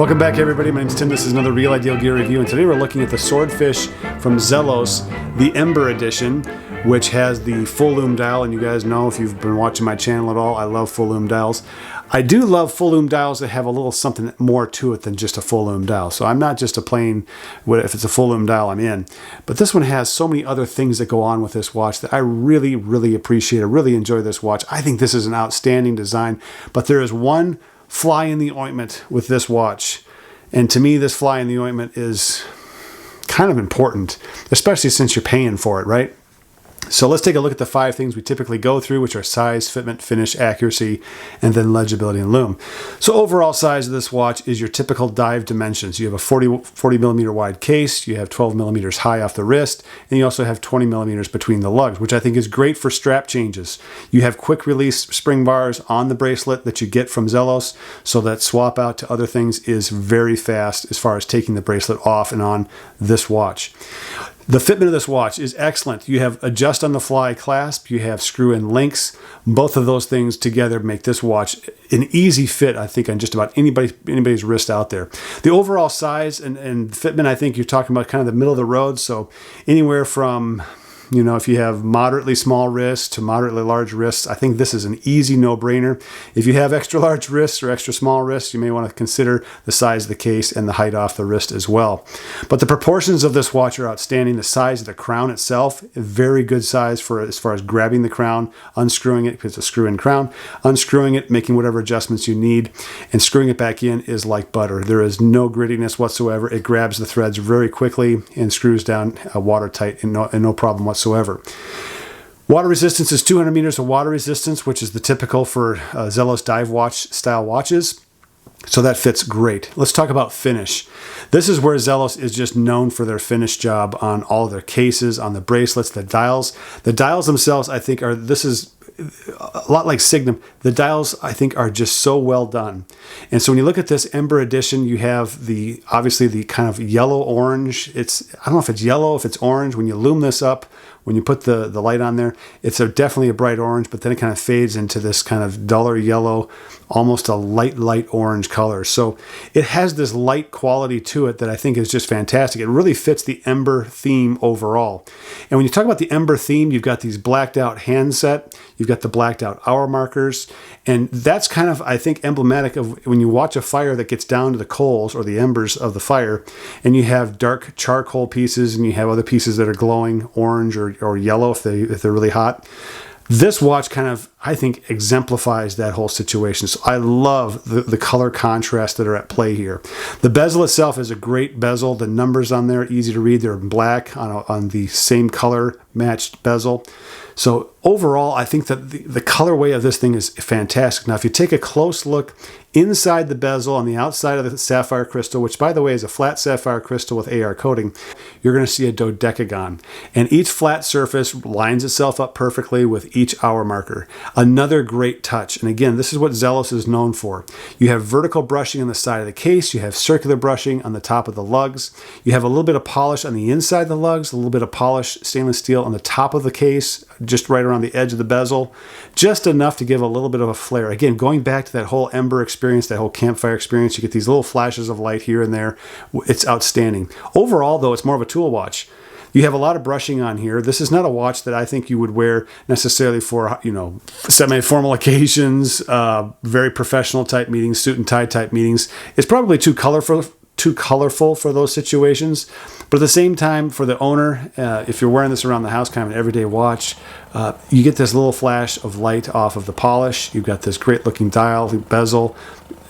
Welcome back, everybody. My name is Tim. This is another Real Ideal Gear review, and today we're looking at the Swordfish from Zelos, the Ember edition, which has the full lume dial. And you guys know, if you've been watching my channel at all, I love full lume dials. I do love full lume dials that have a little something more to it than just a full lume dial. So I'm not just a plain, if it's a full lume dial, I'm in. But this one has so many other things that go on with this watch that I really, really appreciate. I really enjoy this watch. I think this is an outstanding design, but there is one fly in the ointment with this watch. And to me, this fly in the ointment is kind of important, especially since you're paying for it, right? So let's take a look at the 5 things we typically go through, which are size, fitment, finish, accuracy, and then legibility and lume. So overall size of this watch is your typical dive dimensions. You have a 40 millimeter wide case, you have 12 millimeters high off the wrist, and you also have 20 millimeters between the lugs, which I think is great for strap changes. You have quick release spring bars on the bracelet that you get from Zelos, so that swap out to other things is very fast as far as taking the bracelet off and on this watch. The fitment of this watch is excellent. You have adjust on the fly clasp, you have screw in links. Both of those things together make this watch an easy fit, I think, on just about anybody's wrist out there. The overall size and fitment, I think you're talking about kind of the middle of the road. So anywhere from, you know, if you have moderately small wrists to moderately large wrists, I think this is an easy no-brainer. If you have extra large wrists or extra small wrists, you may want to consider the size of the case and the height off the wrist as well. But the proportions of this watch are outstanding. The size of the crown itself, a very good size for as far as grabbing the crown, unscrewing it, because it's a screw-in crown, unscrewing it, making whatever adjustments you need, and screwing it back in is like butter. There is no grittiness whatsoever. It grabs the threads very quickly and screws down watertight and no problem whatsoever. Water resistance is 200 meters of water resistance, which is the typical for Zelos dive watch style watches. So that fits great. Let's talk about finish. This is where Zelos is just known for their finish job on all of their cases, on the bracelets, the dials. The dials themselves, I think, this is a lot like Signum. The dials, I think, are just so well done. And so when you look at this Ember edition, you have obviously the kind of yellow-orange. I don't know if it's yellow, if it's orange. When you lume this up, when you put the light on there, it's definitely a bright orange, but then it kind of fades into this kind of duller yellow, almost a light orange color. So it has this light quality to it that I think is just fantastic. It really fits the Ember theme overall. And when you talk about the Ember theme, you've got these blacked out handset, you've got the blacked out hour markers, and that's kind of, I think, emblematic of when you watch a fire that gets down to the coals or the embers of the fire, and you have dark charcoal pieces and you have other pieces that are glowing orange or yellow if they're really hot. This watch kind of, I think, exemplifies that whole situation. So I love the color contrast that are at play here. The bezel itself is a great bezel. The numbers on there, easy to read. They're in black on the same color matched bezel. So overall, I think that the colorway of this thing is fantastic. Now, if you take a close look inside the bezel on the outside of the sapphire crystal, which, by the way, is a flat sapphire crystal with AR coating, you're going to see a dodecagon. And each flat surface lines itself up perfectly with each hour marker. Another great touch. And again, this is what Zelos is known for. You have vertical brushing on the side of the case. You have circular brushing on the top of the lugs. You have a little bit of polish on the inside of the lugs, a little bit of polished stainless steel on the top of the case, just right around the edge of the bezel, just enough to give a little bit of a flare. Again, going back to that whole Ember experience, that whole campfire experience, you get these little flashes of light here and there. It's outstanding. Overall, though, it's more of a tool watch. You have a lot of brushing on here. This is not a watch that I think you would wear necessarily for, you know, semi-formal occasions, very professional type meetings, suit and tie type meetings. It's probably too colorful for those situations. But at the same time, for the owner, if you're wearing this around the house, kind of an everyday watch, you get this little flash of light off of the polish. You've got this great looking dial, bezel.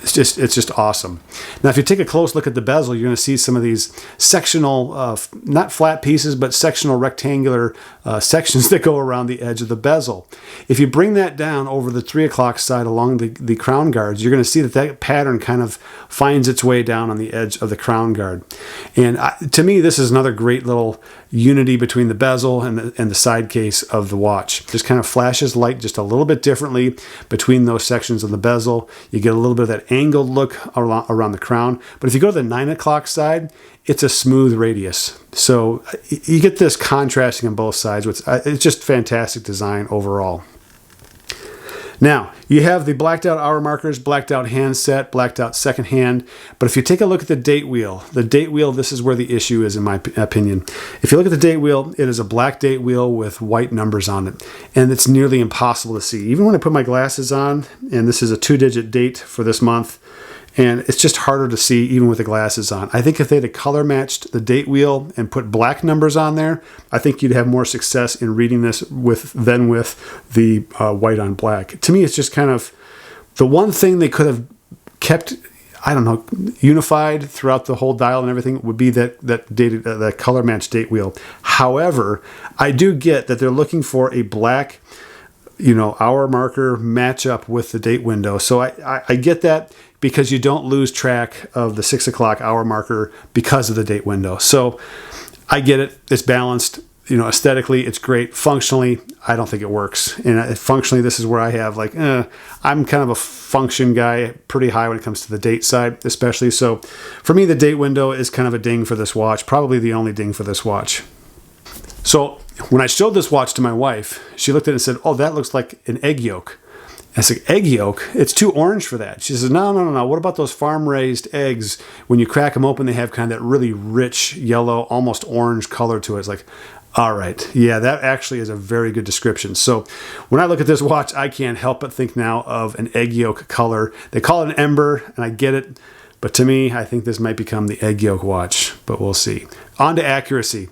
It's just awesome. Now, if you take a close look at the bezel, you're going to see some of these sectional, not flat pieces, but sectional rectangular sections that go around the edge of the bezel. If you bring that down over the 3 o'clock side along the crown guards, you're going to see that pattern kind of finds its way down on the edge of the crown guard. And to me, this is another great little unity between the bezel and the side case of the watch. Just kind of flashes light just a little bit differently between those sections of the bezel. You get a little bit of that angled look around the crown. But if you go to the 9 o'clock side, it's a smooth radius. So you get this contrasting on both sides. It's just fantastic design overall. Now, you have the blacked out hour markers, blacked out handset, blacked out second hand, but if you take a look at the date wheel, this is where the issue is in my opinion. If you look at the date wheel, it is a black date wheel with white numbers on it, and it's nearly impossible to see. Even when I put my glasses on, and this is a 2-digit date for this month, and it's just harder to see even with the glasses on. I think if they had color matched the date wheel and put black numbers on there, I think you'd have more success in reading this than with the white on black. To me, it's just kind of the one thing they could have kept, I don't know, unified throughout the whole dial and everything would be that color matched date wheel. However, I do get that they're looking for a black, hour marker match up with the date window. So I get that, because you don't lose track of the 6 o'clock hour marker because of the date window. So I get it. It's balanced. Aesthetically, it's great. Functionally, I don't think it works. And functionally, this is where I have I'm kind of a function guy, pretty high when it comes to the date side, especially. So for me, the date window is kind of a ding for this watch, probably the only ding for this watch. So when I showed this watch to my wife, she looked at it and said, "Oh, that looks like an egg yolk." I said, "Egg yolk? It's too orange for that." She says, No. What about those farm-raised eggs? When you crack them open, they have kind of that really rich yellow, almost orange color to it. It's like, all right. Yeah, that actually is a very good description. So when I look at this watch, I can't help but think now of an egg yolk color. They call it an ember, and I get it. But to me, I think this might become the egg yolk watch, but we'll see. On to accuracy.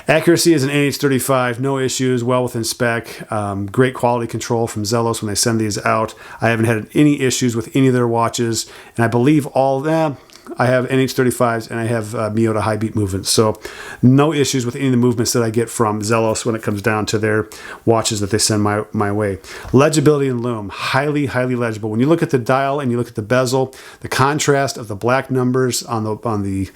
Accuracy is an NH35, no issues, well within spec, great quality control from Zelos when they send these out. I haven't had any issues with any of their watches, and I believe all of them. I have NH35s and I have Miyota high beat movements, so no issues with any of the movements that I get from Zelos when it comes down to their watches that they send my way. Legibility and lume, highly legible. When you look at the dial and you look at the bezel, the contrast of the black numbers on the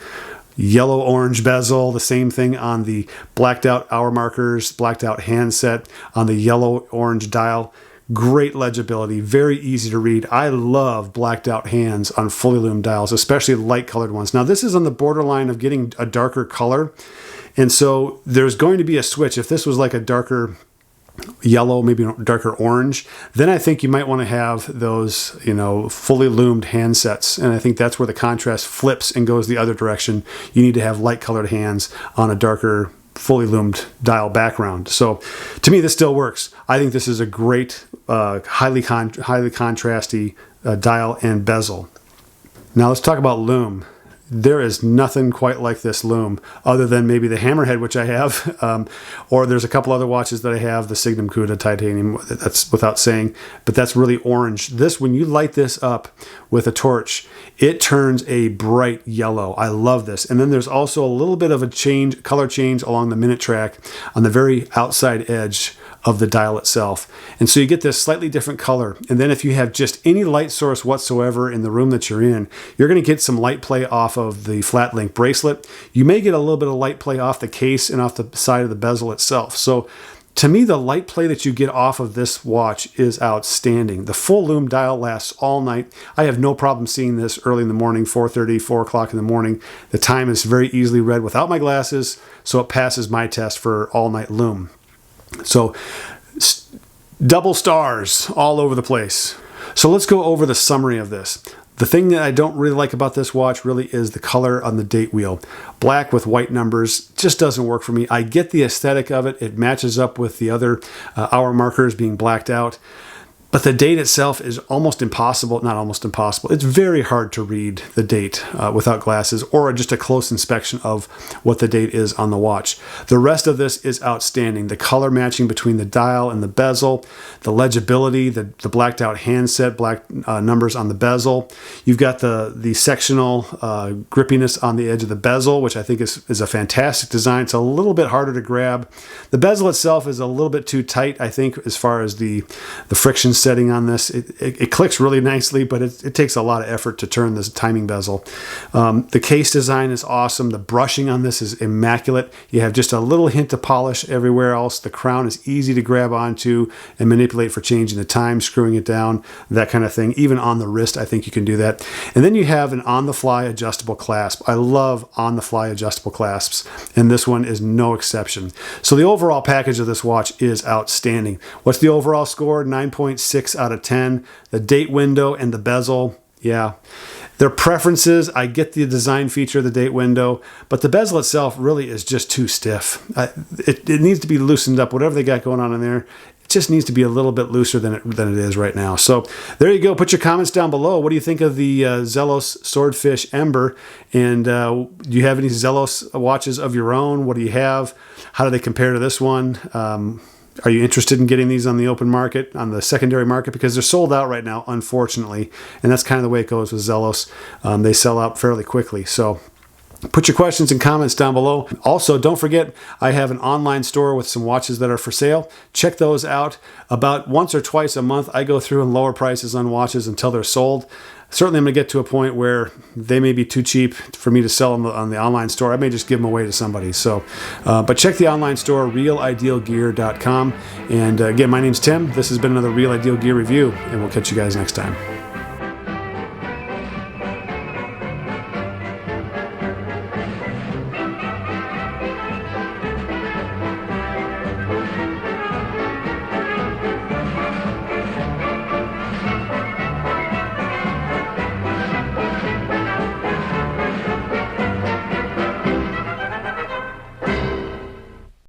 yellow-orange bezel, the same thing on the blacked out hour markers, blacked out handset on the yellow-orange dial. Great legibility, very easy to read. I love blacked out hands on fully lumed dials, especially light colored ones. Now this is on the borderline of getting a darker color, and so there's going to be a switch. If this was like a darker yellow, maybe darker orange, then I think you might want to have those, fully loomed handsets. And I think that's where the contrast flips and goes the other direction. You need to have light colored hands on a darker, fully loomed dial background. So to me, this still works. I think this is a great, highly contrasty dial and bezel. Now let's talk about lume. There is nothing quite like this lume, other than maybe the Hammerhead, which I have, or there's a couple other watches that I have, the Signum Cuda titanium, that's without saying, but that's really orange. This, when you light this up with a torch, it turns a bright yellow. I love this. And then there's also a little bit of a color change along the minute track on the very outside edge of the dial itself. And so you get this slightly different color. And then if you have just any light source whatsoever in the room that you're in, you're going to get some light play off of the flat link bracelet. You may get a little bit of light play off the case and off the side of the bezel itself. So to me, the light play that you get off of this watch is outstanding. The full lume dial lasts all night. I have no problem seeing this early in the morning, 4:30, 4 o'clock in the morning. The time is very easily read without my glasses, so it passes my test for all night lume. So double stars all over the place. So let's go over the summary of this. The thing that I don't really like about this watch really is the color on the date wheel. Black with white numbers just doesn't work for me. I get the aesthetic of it. It matches up with the other hour markers being blacked out. But the date itself is almost impossible, not almost impossible. It's very hard to read the date without glasses or just a close inspection of what the date is on the watch. The rest of this is outstanding. The color matching between the dial and the bezel, the legibility, the blacked out handset, black numbers on the bezel. You've got the sectional grippiness on the edge of the bezel, which I think is a fantastic design. It's a little bit harder to grab. The bezel itself is a little bit too tight, I think, as far as the friction setting on this. It clicks really nicely, but it takes a lot of effort to turn this timing bezel. The case design is awesome. The brushing on this is immaculate. You have just a little hint of polish everywhere else. The crown is easy to grab onto and manipulate for changing the time, screwing it down, that kind of thing. Even on the wrist, I think you can do that. And then you have an on-the-fly adjustable clasp. I love on-the-fly adjustable clasps, and this one is no exception. So the overall package of this watch is outstanding. What's the overall score? 9.6 6 out of 10. The date window and the bezel, yeah. Their preferences, I get the design feature of the date window, but the bezel itself really is just too stiff. It needs to be loosened up. Whatever they got going on in there, it just needs to be a little bit looser than it is right now. So there you go. Put your comments down below. What do you think of the Zelos Swordfish Ember? And do you have any Zelos watches of your own? What do you have? How do they compare to this one? Are you interested in getting these on the open market, on the secondary market? Because they're sold out right now, unfortunately. And that's kind of the way it goes with Zelos. They sell out fairly quickly. So put your questions and comments down below. Also, don't forget, I have an online store with some watches that are for sale. Check those out. About once or twice a month, I go through and lower prices on watches until they're sold. Certainly, I'm going to get to a point where they may be too cheap for me to sell them on the online store. I may just give them away to somebody. So, but check the online store, realidealgear.com. And again, my name's Tim. This has been another Real Ideal Gear review, and we'll catch you guys next time.